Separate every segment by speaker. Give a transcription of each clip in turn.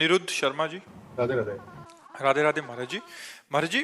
Speaker 1: निरुद्ध शर्मा जी।
Speaker 2: राधे राधे।
Speaker 1: राधे राधे महाराज जी। महाराज जी,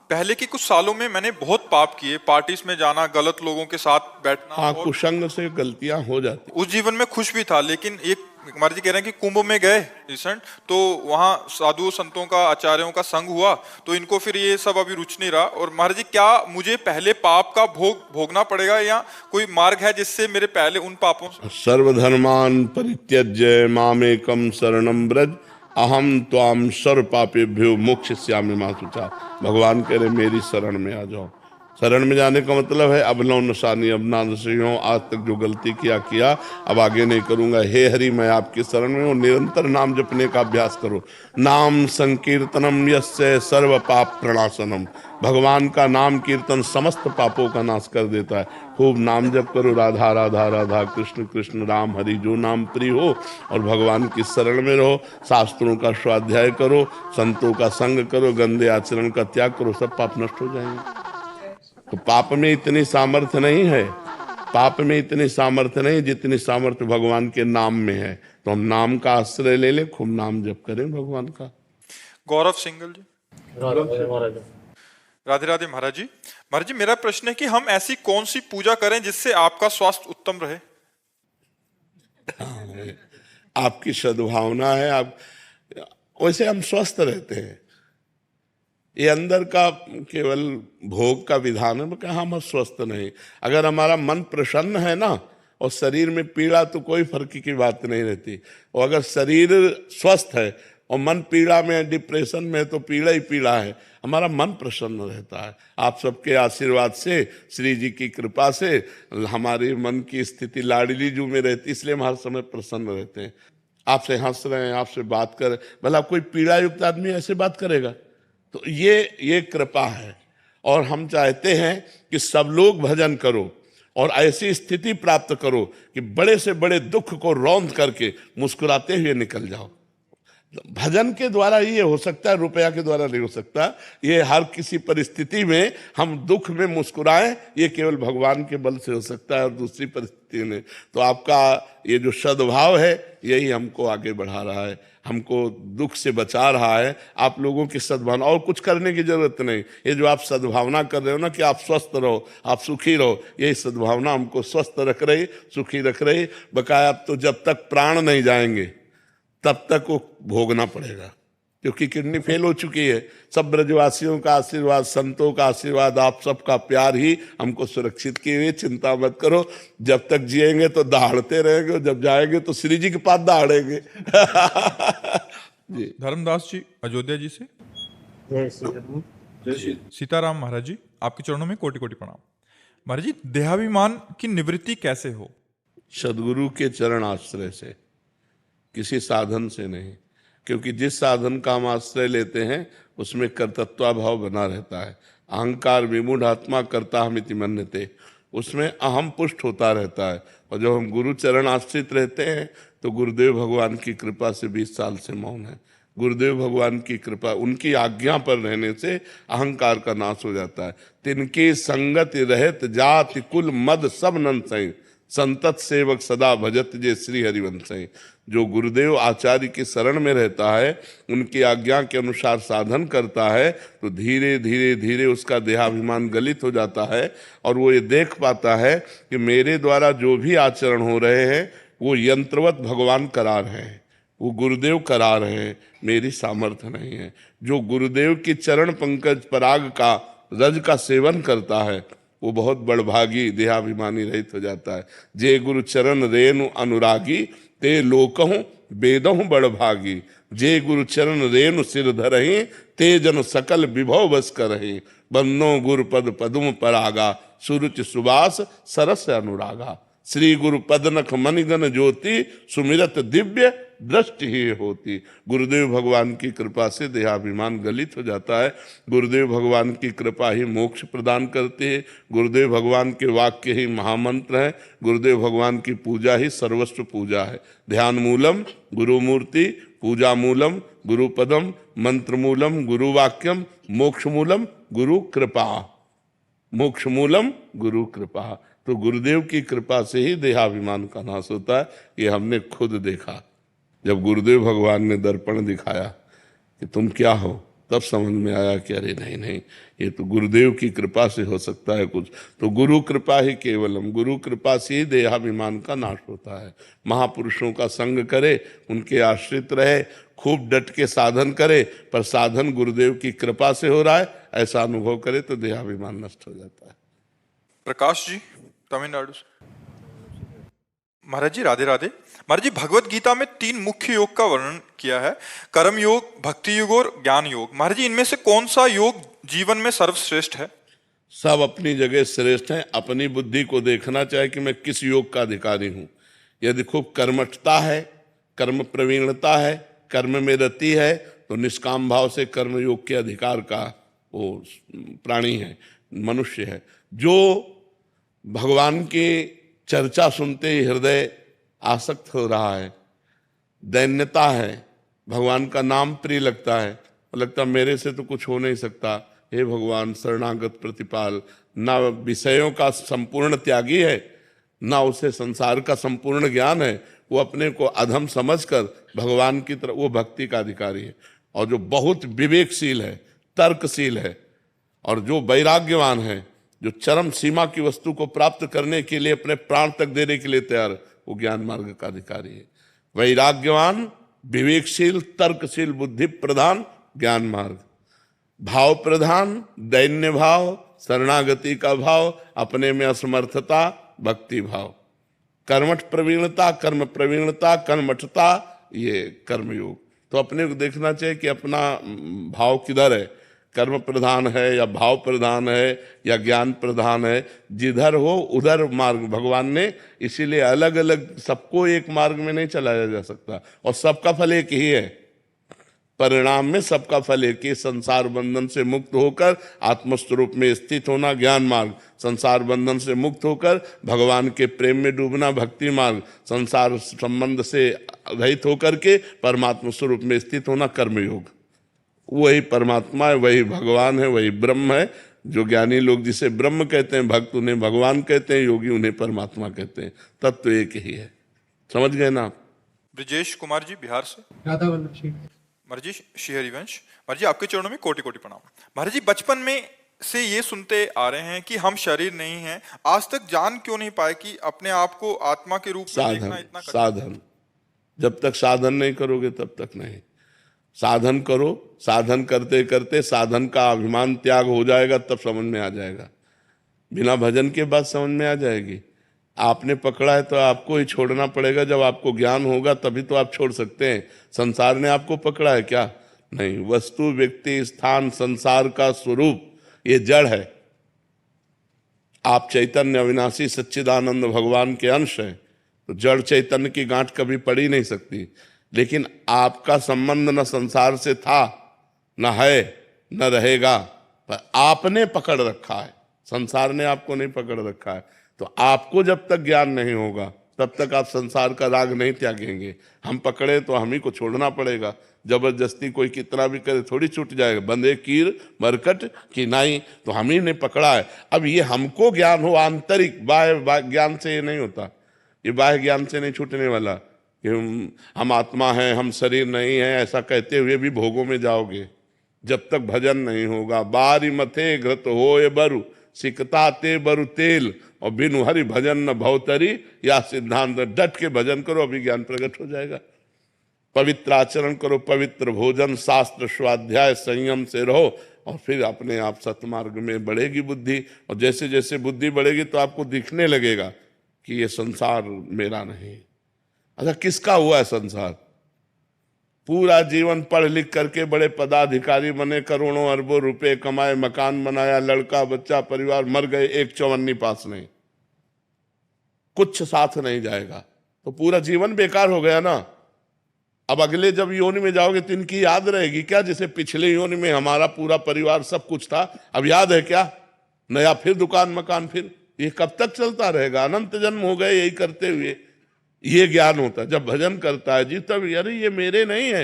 Speaker 1: पहले के कुछ सालों में मैंने बहुत पाप किए, पार्टीज में जाना, गलत लोगों के साथ बैठना,
Speaker 3: हाँ,
Speaker 1: और
Speaker 3: कुसंग से गलतियां हो जाती।
Speaker 1: उस जीवन में खुश भी था। लेकिन एक महाराज जी कह रहे हैं कि कुंभ में गए रिसेंट, तो वहाँ साधुओं संतों का, आचार्यों का संग हुआ, तो इनको फिर ये सब अभी रुच नहीं रहा। और महाराज जी, क्या मुझे पहले पाप का भोगना पड़ेगा, या कोई मार्ग है जिससे मेरे पहले उन पापों से?
Speaker 3: सर्वधर्मान परित्यज्य मामेकम शरणम ब्रज अहम त्वाम सर्व पापेभ्यो मोक्षयिष्यामि मा शुचा। भगवान कह रहे मेरी शरण में आ जाओ। शरण में जाने का मतलब है अब लो नशानी, अब ना नशे हो, आज तक जो गलती किया अब आगे नहीं करूंगा। हे हरि, मैं आपकी शरण में हूँ। निरंतर नाम जपने का अभ्यास करो। नाम संकीर्तनम यस्य सर्व पाप प्रणाशनम। भगवान का नाम कीर्तन समस्त पापों का नाश कर देता है। खूब नाम जप करो, राधा राधा राधा कृष्ण कृष्ण राम हरि, जो नाम प्रिय हो, और भगवान की शरण में रहो। शास्त्रों का स्वाध्याय करो, संतों का संग करो, गंदे आचरण का त्याग करो, सब पाप नष्ट हो जाएंगे। तो पाप में इतनी सामर्थ्य नहीं है, पाप में इतनी सामर्थ्य नहीं जितनी सामर्थ्य भगवान के नाम में है। तो हम नाम का आश्रय ले लें, खूब नाम जप करें भगवान का।
Speaker 1: गौरव सिंगल जी। राधे राधे महाराज जी। महाराज जी, मेरा प्रश्न है कि हम ऐसी कौन सी पूजा करें जिससे आपका स्वास्थ्य उत्तम रहे?
Speaker 3: आपकी सद्भावना है, आप वैसे हम स्वस्थ रहते हैं। ये अंदर का केवल भोग का विधान है कि हम स्वस्थ नहीं। अगर हमारा मन प्रसन्न है ना, और शरीर में पीड़ा, तो कोई फर्क की बात नहीं रहती। और अगर शरीर स्वस्थ है और मन पीड़ा में, डिप्रेशन में, तो पीड़ा ही पीड़ा है। हमारा मन प्रसन्न रहता है। आप सबके आशीर्वाद से, श्री जी की कृपा से हमारे मन की स्थिति लाडली जू में रहती, इसलिए हम हर समय प्रसन्न रहते हैं। आपसे हंस रहे हैं, आपसे बात कर, भला कोई पीड़ा युक्त आदमी ऐसे बात करेगा? तो ये कृपा है। और हम चाहते हैं कि सब लोग भजन करो और ऐसी स्थिति प्राप्त करो कि बड़े से बड़े दुख को रौंद करके मुस्कुराते हुए निकल जाओ। भजन के द्वारा ये हो सकता है, रुपया के द्वारा नहीं हो सकता। ये हर किसी परिस्थिति में हम दुख में मुस्कुराएं, ये केवल भगवान के बल से हो सकता है, और दूसरी परिस्थिति में। तो आपका ये जो सद्भाव है, यही हमको आगे बढ़ा रहा है, हमको दुख से बचा रहा है। आप लोगों की सद्भावना, और कुछ करने की जरूरत नहीं। ये जो आप सद्भावना कर रहे हो ना, कि आप स्वस्थ रहो, आप सुखी रहो, यही सद्भावना हमको स्वस्थ रख रही, सुखी रख रही। बकाया अब तो जब तक प्राण नहीं जाएंगे तब तक वो भोगना पड़ेगा, क्योंकि किडनी फेल हो चुकी है। सब ब्रजवासियों का आशीर्वाद, संतों का आशीर्वाद, आप सबका प्यार ही हमको सुरक्षित किए हुए। चिंता मत करो, जब तक जिएंगे तो दहाड़ते रहेंगे, जब जाएंगे तो श्री जी के पास दहाड़ेंगे। जी।
Speaker 1: धर्मदास जी अयोध्या जी से।
Speaker 2: जय
Speaker 1: सीताराम महाराज जी, आपके चरणों में कोटि कोटि प्रणाम। महाराज जी, देहाभिमान की निवृत्ति कैसे हो?
Speaker 3: सदगुरु के चरण आश्रय से, किसी साधन से नहीं। क्योंकि जिस साधन का हम आश्रय लेते हैं उसमें कर्तृत्व भाव बना रहता है। अहंकार विमूढ़ आत्मा कर्ता हमिति मन्यते, उसमें अहम पुष्ट होता रहता है। और जब हम गुरु चरण आश्रित रहते हैं तो गुरुदेव भगवान की कृपा से 20 साल से मौन है। गुरुदेव भगवान की कृपा, उनकी आज्ञा पर रहने से अहंकार का नाश हो जाता है। तिनके संगत रहत जाति कुल मद सब नन सही, संतत सेवक सदा भजत जे श्री हरिवंश। जो गुरुदेव आचार्य की शरण में रहता है, उनकी आज्ञा के अनुसार साधन करता है, तो धीरे धीरे धीरे उसका देहाभिमान गलित हो जाता है। और वो ये देख पाता है कि मेरे द्वारा जो भी आचरण हो रहे हैं वो यंत्रवत भगवान करा रहे हैं, वो गुरुदेव करा रहे हैं, मेरी सामर्थ्य नहीं है। जो गुरुदेव की चरण पंकज पराग का, रज का सेवन करता है, वो बहुत बड़भागी, देहाभिमानी रहित हो जाता है। जे गुरु चरण रेणु अनुरागी, ते लोकहु वेदहु बड़भागी। जे गुरु चरण रेणु सिर धरहि, ते जन सकल विभव बस करहि। बन्नो गुरु पद पदुम परागा, सुरुचि सुबास सरस अनुरागा। श्री गुरु पदनख मनिगन ज्योति, सुमिरत दिव्य दृष्टि ही होती। गुरुदेव भगवान की कृपा से देहाभिमान गलित हो जाता है। गुरुदेव भगवान की कृपा ही मोक्ष प्रदान करती है। गुरुदेव भगवान के वाक्य ही महामंत्र है। गुरुदेव भगवान की पूजा ही सर्वस्व पूजा है। ध्यान मूलम गुरु मूर्ति, पूजा मूलम गुरु पदम, मंत्र मूलम गुरु वाक्यम, मोक्ष मूलम गुरु कृपा। मोक्ष मूलम गुरु कृपा। तो गुरुदेव की कृपा से ही देहाभिमान का नाश होता है। ये हमने खुद देखा। जब गुरुदेव भगवान ने दर्पण दिखाया कि तुम क्या हो, तब समझ में आया कि अरे नहीं नहीं, ये तो गुरुदेव की कृपा से हो सकता है कुछ। तो गुरु कृपा ही केवलम, गुरु कृपा से ही देहाभिमान का नाश होता है। महापुरुषों का संग करे, उनके आश्रित रहे, खूब डट के साधन करे, पर साधन गुरुदेव की कृपा से हो रहा है ऐसा अनुभव करे तो देहाभिमान नष्ट हो जाता है।
Speaker 1: प्रकाश जी, तमिलनाडु से। महाराज जी राधे राधे। महाराज जी, भगवत गीता में 3 मुख्य योग का वर्णन किया है, कर्म योग, भक्ति योग और ज्ञान योग। महाराज जी, इनमें से कौन सा योग जीवन में सर्वश्रेष्ठ है?
Speaker 3: सब अपनी जगह श्रेष्ठ हैं। अपनी बुद्धि को देखना चाहिए कि मैं किस योग का अधिकारी हूं। यदि खूब कर्मठता है, कर्म प्रवीणता है, कर्म में रति है, तो निष्काम भाव से कर्म योग के अधिकार का वो प्राणी है, मनुष्य है। जो भगवान की चर्चा सुनते ही हृदय आसक्त हो रहा है, दैन्यता है, भगवान का नाम प्रिय लगता है, लगता मेरे से तो कुछ हो नहीं सकता, हे भगवान शरणागत प्रतिपाल, ना विषयों का संपूर्ण त्यागी है, ना उसे संसार का संपूर्ण ज्ञान है, वो अपने को अधम समझकर भगवान की तरफ, वो भक्ति का अधिकारी है। और जो बहुत विवेकशील है, तर्कशील है, और जो वैराग्यवान है, जो चरम सीमा की वस्तु को प्राप्त करने के लिए अपने प्राण तक देने के लिए तैयार, वो ज्ञान मार्ग का अधिकारी है। वैराग्यवान, विवेकशील, तर्कशील, बुद्धि प्रधान ज्ञान मार्ग, भाव प्रधान दैन्य भाव, शरणागति का भाव, अपने में असमर्थता भक्ति भाव, कर्मठ प्रवीणता, कर्म प्रवीणता, कर्मठता, ये कर्मयोग। तो अपने को देखना चाहिए कि अपना भाव किधर है, कर्म प्रधान है या भाव प्रधान है या ज्ञान प्रधान है। जिधर हो उधर मार्ग भगवान ने, इसीलिए अलग अलग सबको एक मार्ग में नहीं चलाया जा सकता, और सबका फल एक ही है। परिणाम में सबका फल एक ही, संसार बंधन से मुक्त होकर आत्मस्वरूप में स्थित होना ज्ञान मार्ग, संसार बंधन से मुक्त होकर भगवान के प्रेम में डूबना भक्ति मार्ग, संसार संबंध से रहित होकर के परमात्मा स्वरूप में स्थित होना कर्मयोग। वही परमात्मा है, वही भगवान है, वही ब्रह्म है। जो ज्ञानी लोग जिसे ब्रह्म कहते हैं, भक्त उन्हें भगवान कहते हैं, योगी उन्हें परमात्मा कहते हैं। तत्व तो एक ही है। समझ गए ना आप?
Speaker 1: ब्रिजेश कुमार जी बिहार से।
Speaker 2: राधा वल्लभ जी।
Speaker 1: महाराज जी श्री हरिवंश। महाराज जी, आपके चरणों में कोटि कोटि प्रणाम। महाराज जी, बचपन में से ये सुनते आ रहे हैं कि हम शरीर नहीं हैं, आज तक जान क्यों नहीं पाए कि अपने आप को आत्मा के रूप में देखना इतना कठिन?
Speaker 3: साधन, जब तक साधन नहीं करोगे तब तक नहीं। साधन करो, साधन करते करते साधन का अभिमान त्याग हो जाएगा, तब समझ में आ जाएगा। बिना भजन के बाद समझ में आ जाएगी। आपने पकड़ा है तो आपको ही छोड़ना पड़ेगा। जब आपको ज्ञान होगा तभी तो आप छोड़ सकते हैं। संसार ने आपको पकड़ा है क्या? नहीं। वस्तु, व्यक्ति, स्थान, संसार का स्वरूप ये जड़ है। आप चैतन्य अविनाशी सच्चिदानंद भगवान के अंश हैं, तो जड़ चैतन्य की गांठ कभी पड़ ही नहीं सकती। लेकिन आपका संबंध न संसार से था, न है, न रहेगा, पर आपने पकड़ रखा है। संसार ने आपको नहीं पकड़ रखा है। तो आपको जब तक ज्ञान नहीं होगा तब तक आप संसार का राग नहीं त्यागेंगे। हम पकड़े तो हम ही को छोड़ना पड़ेगा। जबरदस्ती कोई कितना भी करे थोड़ी छूट जाएगा। बंदे कीर मरकट की नाई, तो हम ही ने पकड़ा है। अब ये हमको ज्ञान हो आंतरिक, बाह्य ज्ञान से ये नहीं होता। ये बाह्य ज्ञान से नहीं छूटने वाला कि हम आत्मा हैं, हम शरीर नहीं है, ऐसा कहते हुए भी भोगों में जाओगे जब तक भजन नहीं होगा। बारी मथे घृत होए बरु, सिकता ते बरु तेल, और बिनु हरि भजन न भवतरी, या सिद्धांत। डट के भजन करो, अभी ज्ञान प्रकट हो जाएगा। पवित्र आचरण करो, पवित्र भोजन, शास्त्र स्वाध्याय, संयम से रहो, और फिर अपने आप सतमार्ग में बढ़ेगी बुद्धि। और जैसे जैसे बुद्धि बढ़ेगी तो आपको दिखने लगेगा कि ये संसार मेरा नहीं। अच्छा, किसका हुआ है संसार? पूरा जीवन पढ़ लिख करके बड़े पदाधिकारी बने, करोड़ों अरबों रुपए कमाए, मकान बनाया, लड़का बच्चा परिवार, मर गए, एक चौवन्नी पास नहीं, कुछ साथ नहीं जाएगा, तो पूरा जीवन बेकार हो गया ना। अब अगले जब योनि में जाओगे तो इनकी याद रहेगी क्या? जैसे पिछले योनि में हमारा पूरा परिवार सब कुछ था, अब याद है क्या? नया फिर दुकान मकान, फिर ये कब तक चलता रहेगा? अनंत जन्म हो गए यही करते हुए। ये ज्ञान होता है जब भजन करता है जी, तब अरे ये मेरे नहीं है,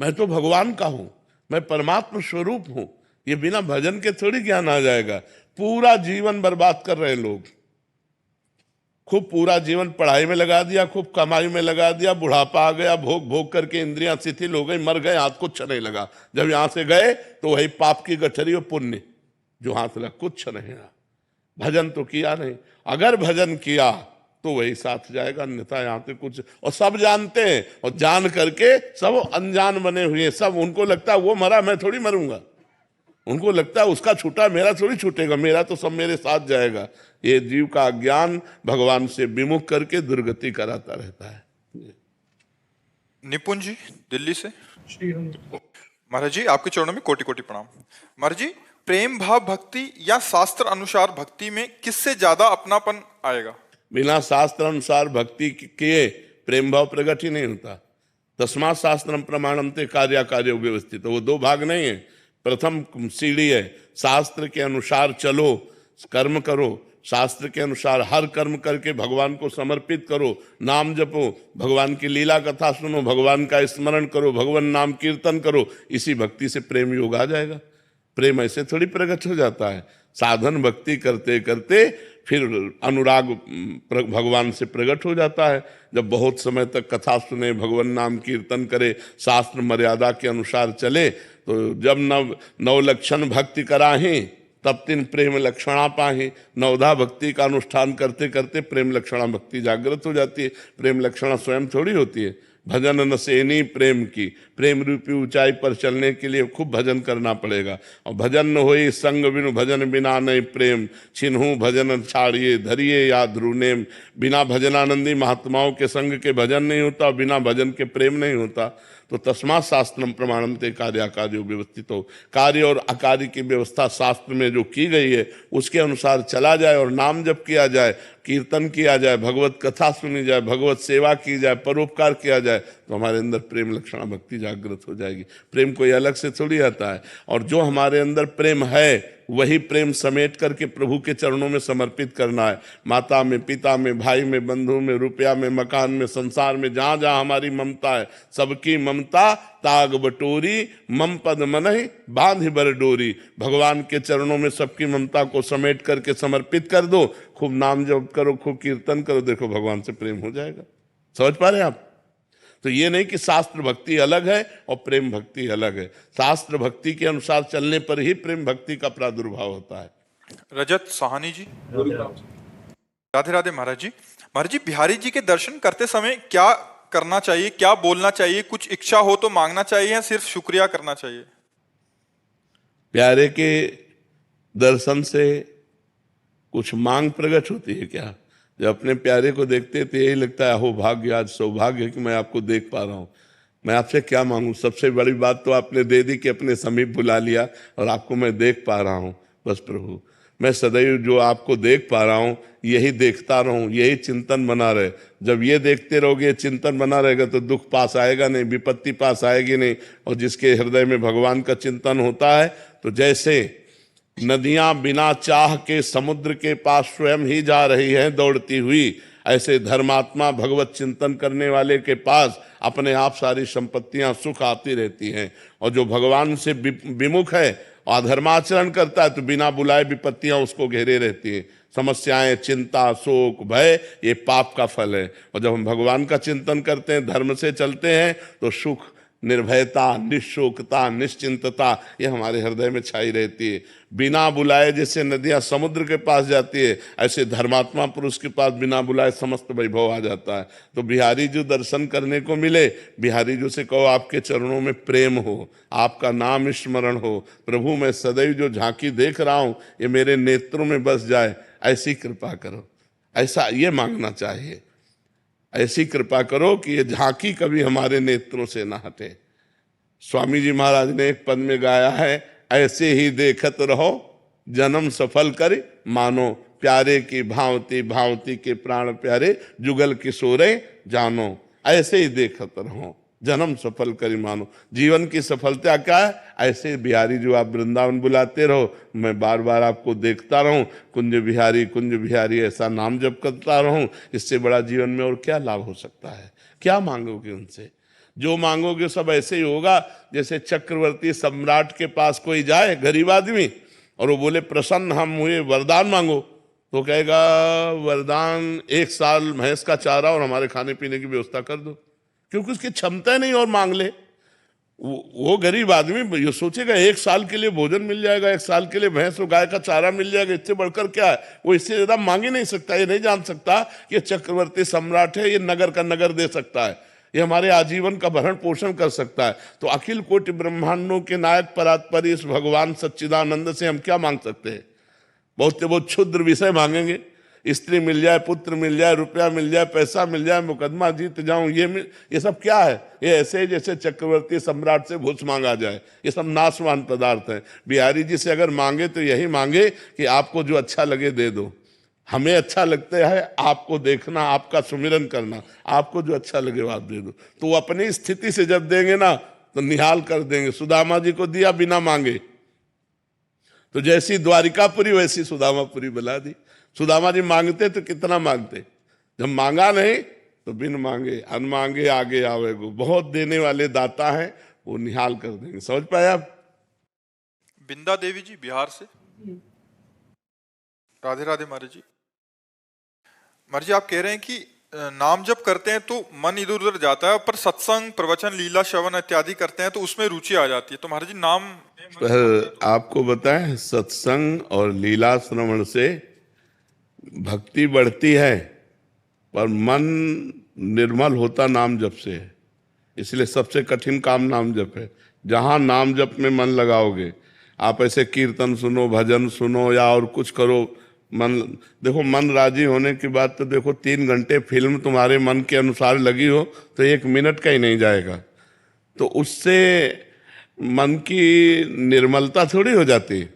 Speaker 3: मैं तो भगवान का हूं, मैं परमात्मा स्वरूप हूं। ये बिना भजन के थोड़ी ज्ञान आ जाएगा। पूरा जीवन बर्बाद कर रहे लोग, खूब पूरा जीवन पढ़ाई में लगा दिया, खूब कमाई में लगा दिया, बुढ़ापा आ गया, भोग भोग करके इंद्रियां शिथिल हो गई, मर गए, हाथ कुछ नहीं लगा। जब यहां से गए तो वही पाप की गठरी और पुण्य जो हाथ लगा, कुछ नहीं रहा। भजन तो किया नहीं, अगर भजन किया तो वही साथ जाएगा, अन्यथा यहाँ पे कुछ। और सब जानते हैं, और जान करके सब अनजान बने हुए, सब उनको लगता है वो मरा मैं थोड़ी मरूंगा, उनको लगता है उसका छूटा मेरा थोड़ी छूटेगा, मेरा तो सब मेरे साथ जाएगा। ये जीव का अज्ञान भगवान से विमुख करके दुर्गति कराता रहता है।
Speaker 1: निपुण जी दिल्ली से। महाराज जी आपके चरणों में कोटि कोटि प्रणाम। महाराज जी, प्रेम भाव भक्ति या शास्त्र अनुसार भक्ति में किससे ज्यादा अपनापन आएगा?
Speaker 3: बिना शास्त्र अनुसार भक्ति किए प्रेम भाव प्रकट ही नहीं होता। तस्मात् शास्त्रम प्रमाणम ते कार्य कार्य व्यवस्थित, वो दो भाग नहीं है। प्रथम सीढ़ी है, शास्त्र के अनुसार चलो, कर्म करो, शास्त्र के अनुसार हर कर्म करके भगवान को समर्पित करो, नाम जपो, भगवान की लीला कथा सुनो, भगवान का स्मरण करो, भगवान नाम कीर्तन करो, इसी भक्ति से प्रेम योग आ जाएगा। प्रेम ऐसे थोड़ी प्रकट हो जाता है, साधन भक्ति करते करते फिर अनुराग भगवान से प्रकट हो जाता है। जब बहुत समय तक कथा सुने, भगवान नाम कीर्तन करे, शास्त्र मर्यादा के अनुसार चले, तो जब नव लक्षण भक्ति कराहे तब तीन प्रेम लक्षणा पाहे। नवधा भक्ति का अनुष्ठान करते करते प्रेम लक्षणा भक्ति जागृत हो जाती है। प्रेम लक्षणा स्वयं थोड़ी होती है, भजन न सेनी प्रेम की। प्रेम रूपी ऊंचाई पर चलने के लिए खूब भजन करना पड़ेगा। और भजन न होई संग बिनु, भजन बिना नहीं प्रेम। छिन्हू भजन छाड़िए, धरिए या ध्रुनेम। बिना भजनानंदी महात्माओं के संग के भजन नहीं होता, बिना भजन के प्रेम नहीं होता। तो तस्मात् शास्त्रम प्रमाणम ते कार्य कार्यो व्यवस्थित हो। कार्य और अकार्य की व्यवस्था शास्त्र में जो की गई है उसके अनुसार चला जाए, और नाम जप किया जाए, कीर्तन किया जाए, भगवत कथा सुनी जाए, भगवत सेवा की जाए, परोपकार किया जाए, तो हमारे अंदर प्रेम लक्षणा भक्ति जागृत हो जाएगी। प्रेम कोई अलग से थोड़ी आता है, और जो हमारे अंदर प्रेम है वही प्रेम समेट करके प्रभु के चरणों में समर्पित करना है। माता में, पिता में, भाई में, बंधु में, रुपया में, मकान में, संसार में, जहां जहां हमारी ममता है, सबकी ममता ताग बटोरी, मम पद मनहि बांध बर डोरी। भगवान के चरणों में सबकी ममता को समेट करके समर्पित कर दो, खूब नाम जप करो, खूब कीर्तन करो, देखो भगवान से प्रेम हो जाएगा। समझ पा रहे हैं आप? तो ये नहीं कि शास्त्र भक्ति अलग है और प्रेम भक्ति अलग है। शास्त्र भक्ति के अनुसार चलने पर ही प्रेम भक्ति का प्रादुर्भाव होता है।
Speaker 1: रजत साहनी जी। राधे राधे महाराज जी। महाराज जी, बिहारी जी के दर्शन करते समय क्या करना चाहिए, क्या बोलना चाहिए? कुछ इच्छा हो तो मांगना चाहिए या सिर्फ शुक्रिया करना चाहिए?
Speaker 3: प्यारे के दर्शन से कुछ मांग प्रकट होती है क्या? जब अपने प्यारे को देखते तो यही लगता है अहो भाग्य, आज सौभाग्य है कि मैं आपको देख पा रहा हूँ। मैं आपसे क्या मांगू? सबसे बड़ी बात तो आपने दे दी कि अपने समीप बुला लिया और आपको मैं देख पा रहा हूँ। बस प्रभु, मैं सदैव जो आपको देख पा रहा हूँ यही देखता रहूं, यही चिंतन बना रहे। जब ये देखते रहोगे, चिंतन बना रहेगा, तो दुख पास आएगा नहीं, विपत्ति पास आएगी नहीं। और जिसके हृदय में भगवान का चिंतन होता है, तो जैसे नदियां बिना चाह के समुद्र के पास स्वयं ही जा रही हैं दौड़ती हुई, ऐसे धर्मात्मा भगवत चिंतन करने वाले के पास अपने आप सारी संपत्तियां सुख आती रहती हैं। और जो भगवान से विमुख है, अधर्माचरण करता है, तो बिना बुलाए विपत्तियां उसको घेरे रहती हैं। समस्याएं, चिंता, शोक, भय, ये पाप का फल है। और जब हम भगवान का चिंतन करते हैं, धर्म से चलते हैं, तो सुख, निर्भयता, निशोकता, निश्चिंतता ये हमारे हृदय में छाई रहती है। बिना बुलाए जैसे नदियां समुद्र के पास जाती है, ऐसे धर्मात्मा पुरुष के पास बिना बुलाए समस्त वैभव आ जाता है। तो बिहारी जो दर्शन करने को मिले, बिहारी जो से कहो आपके चरणों में प्रेम हो, आपका नाम स्मरण हो। प्रभु, मैं सदैव जो झांकी देख रहा हूं ये मेरे नेत्रों में बस जाए, ऐसी कृपा करो। ऐसा ये मांगना चाहिए, ऐसी कृपा करो कि ये झांकी कभी हमारे नेत्रों से ना हटे। स्वामी जी महाराज ने एक पद में गाया है, ऐसे ही देखत रहो जन्म सफल कर मानो, प्यारे की भांति भांति के प्राण प्यारे, जुगल किशोरे जानो। ऐसे ही देखत रहो, जन्म सफल करी मानो। जीवन की सफलता क्या है? ऐसे बिहारी जो आप वृंदावन बुलाते रहो, मैं बार बार आपको देखता रहूं, कुंज बिहारी ऐसा नाम जप करता रहूं। इससे बड़ा जीवन में और क्या लाभ हो सकता है? क्या मांगोगे उनसे? जो मांगोगे सब ऐसे ही होगा जैसे चक्रवर्ती सम्राट के पास कोई जाए, गरीब आदमी, और वो बोले प्रसन्न हम हुए, वरदान मांगो। तो कहेगा वरदान 1 साल भैंस का चारा और हमारे खाने पीने की व्यवस्था कर दो, क्योंकि उसकी क्षमता नहीं और मांग ले। वो गरीब आदमी ये सोचेगा 1 साल के लिए भोजन मिल जाएगा, 1 साल के लिए भैंस और गाय का चारा मिल जाएगा, इससे बढ़कर क्या है। वो इससे ज्यादा मांग ही नहीं सकता। ये नहीं जान सकता कि ये चक्रवर्ती सम्राट है, ये नगर का नगर दे सकता है, ये हमारे आजीवन का भरण पोषण कर सकता है। तो अखिल कोटि ब्रह्मांडों के नायक परात्परी इस भगवान सच्चिदानंद से हम क्या मांग सकते हैं। बहुत से बहुत क्षुद्र विषय मांगेंगे, स्त्री मिल जाए, पुत्र मिल जाए, रुपया मिल जाए, पैसा मिल जाए, मुकदमा जीत जाऊं, ये सब क्या है। ये ऐसे जैसे चक्रवर्ती सम्राट से घूस मांगा जाए, ये सब नाशवान पदार्थ है। बिहारी जी से अगर मांगे तो यही मांगे कि आपको जो अच्छा लगे दे दो, हमें अच्छा लगता है आपको देखना, आपका सुमिरन करना, आपको जो अच्छा लगे वो आप दे दो। तो वो अपनी स्थिति से जब देंगे ना तो निहाल कर देंगे। सुदामा जी को दिया बिना मांगे, तो जैसी द्वारिकापुरी वैसी सुदामापुरी बुला दी। सुदामा जी मांगते तो कितना मांगते, जब मांगा नहीं तो बिन मांगे अनमांगे आगे आवेगो। बहुत देने वाले दाता हैं, वो निहाल कर देंगे। समझ पाए आप।
Speaker 1: बिंदा देवी जी बिहार से। राधे राधे महाराज जी। महाराज जी, आप कह रहे हैं कि नाम जब करते हैं तो मन इधर उधर जाता है, पर सत्संग प्रवचन लीला श्रवण इत्यादि करते हैं तो उसमें रुचि आ जाती है। तो महाराज जी नाम
Speaker 3: पर आपको बताएं, सत्संग और लीला श्रवण से भक्ति बढ़ती है, पर मन निर्मल होता नाम जप से है। इसलिए सबसे कठिन काम नाम जप है। जहां नाम जप में मन लगाओगे, आप ऐसे कीर्तन सुनो, भजन सुनो या और कुछ करो, मन देखो, मन राजी होने की बात तो देखो, 3 घंटे फिल्म तुम्हारे मन के अनुसार लगी हो तो 1 मिनट का ही नहीं जाएगा। तो उससे मन की निर्मलता थोड़ी हो जाती है।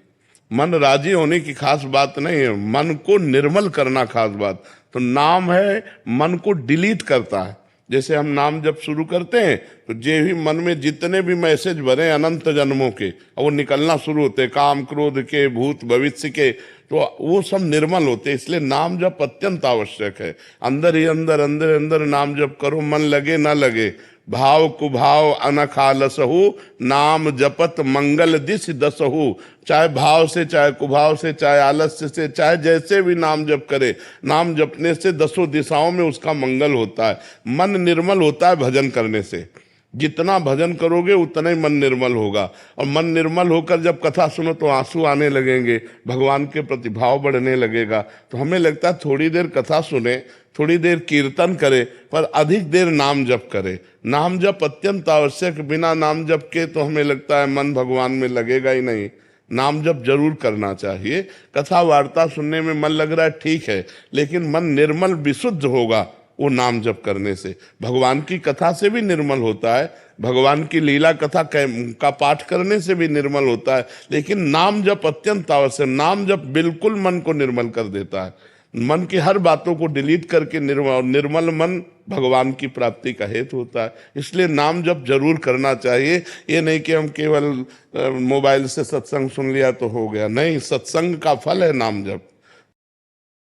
Speaker 3: मन राजी होने की खास बात नहीं है, मन को निर्मल करना खास बात। तो नाम है मन को डिलीट करता है। जैसे हम नाम जब शुरू करते हैं तो जे भी मन में जितने भी मैसेज भरे अनंत जन्मों के, वो निकलना शुरू होते, काम क्रोध के, भूत भविष्य के, तो वो सब निर्मल होते। इसलिए नाम जप अत्यंत आवश्यक है। अंदर ही अंदर अंदर अंदर नाम जप करो, मन लगे ना लगे। भाव कुभाव अनखालसहु, नाम जपत मंगल दिश दसहु। चाहे भाव से, चाहे कुभाव से, चाहे आलस्य से, चाहे जैसे भी नाम जप करे, नाम जपने से 10 दिशाओं में उसका मंगल होता है। मन निर्मल होता है भजन करने से। जितना भजन करोगे उतना ही मन निर्मल होगा। और मन निर्मल होकर जब कथा सुनो तो आंसू आने लगेंगे, भगवान के प्रति भाव बढ़ने लगेगा। तो हमें लगता है थोड़ी देर कथा सुने, थोड़ी देर कीर्तन करे, पर अधिक देर नाम जप करे। नाम जप अत्यंत आवश्यक। बिना नाम जप के तो हमें लगता है मन भगवान में लगेगा ही नहीं। नाम जप जरूर करना चाहिए। कथा वार्ता सुनने में मन लग रहा है ठीक है, लेकिन मन निर्मल विशुद्ध होगा वो नाम जप करने से। भगवान की कथा से भी निर्मल होता है, भगवान की लीला कथा का पाठ करने से भी निर्मल होता है। लेकिन नाम जप अत्यंत आवश्यक। नाम जप बिल्कुल मन को निर्मल कर देता है। मन की हर बातों को डिलीट करके निर्मल मन भगवान की प्राप्ति का हेतु होता है। इसलिए नाम जप जरूर करना चाहिए। ये नहीं कि हम केवल मोबाइल से सत्संग सुन लिया तो हो गया, नहीं, सत्संग का फल है नाम जप।